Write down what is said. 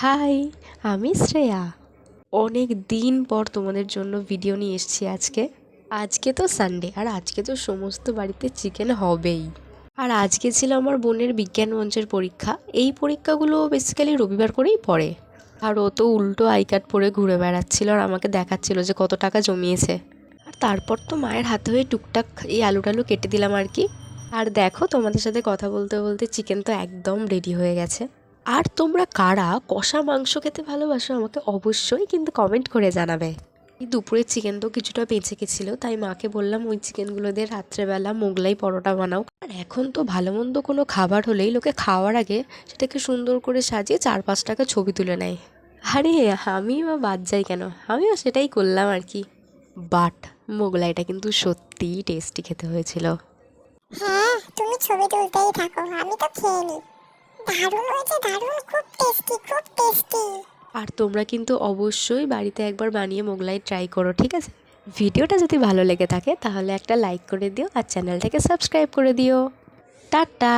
High, আমি শ্রেয়া। অনেক দিন পর তোমাদের জন্য ভিডিও নিয়ে এসেছি আজকে। আজকে তো সানডে, আর আজকে তো সমস্ত বাড়িতে চিকেন হবেই। আর আজকে ছিল আমার বোনের বিজ্ঞান মঞ্চের পরীক্ষা। এই পরীক্ষাগুলো বেসিক্যালি রবিবার করেই পড়ে। আর ও তো উল্টো আই কার্ড পরে ঘুরে বেড়াচ্ছিল আর আমাকে দেখাচ্ছিল যে কত টাকা জমিয়েছে। আর তারপর তো মায়ের হাতে হয়ে টুকটাক এই আলু টালু কেটে দিলাম আর কি। আর দেখো, তোমাদের সাথে কথা বলতে বলতে চিকেন তো একদম রেডি হয়ে গেছে। আর তোমরা কারা কষা মাংস খেতে ভালোবাসো আমাকে অবশ্যই কিন্তু কমেন্ট করে জানাবে। এই দুপুরের চিকেন তো কিছুটা বেঁচে গেছিলো, তাই মাকে বললাম ওই চিকেনগুলো দিয়ে রাত্রেবেলা মোগলাই পরোটা বানাও। আর এখন তো ভালো মন্দ কোনো খাবার হলেই লোকে খাওয়ার আগে সেটাকে সুন্দর করে সাজিয়ে 4-5 টাকা ছবি তুলে নেয়। আরে আমি বা বাদ যাই কেন, আমিও সেটাই করলাম আর কি। বাট মোগলাইটা কিন্তু সত্যিই টেস্টি খেতে হয়েছিল। হ্যাঁ, তুমি ছবি তুলতেই থাকো, আমি তো খেয়ে নিই। দারুণ হয়েছে, দারুণ, খুব টেস্টি, খুব টেস্টি। আর তোমরা কিন্তু অবশ্যই বাড়িতে একবার বানিয়ে মোগলাই ট্রাই করো, ঠিক আছে? ভিডিওটা যদি ভালো লেগে থাকে তাহলে একটা লাইক করে দিও আর চ্যানেলটাকে সাবস্ক্রাইব করে দিও। টাটা।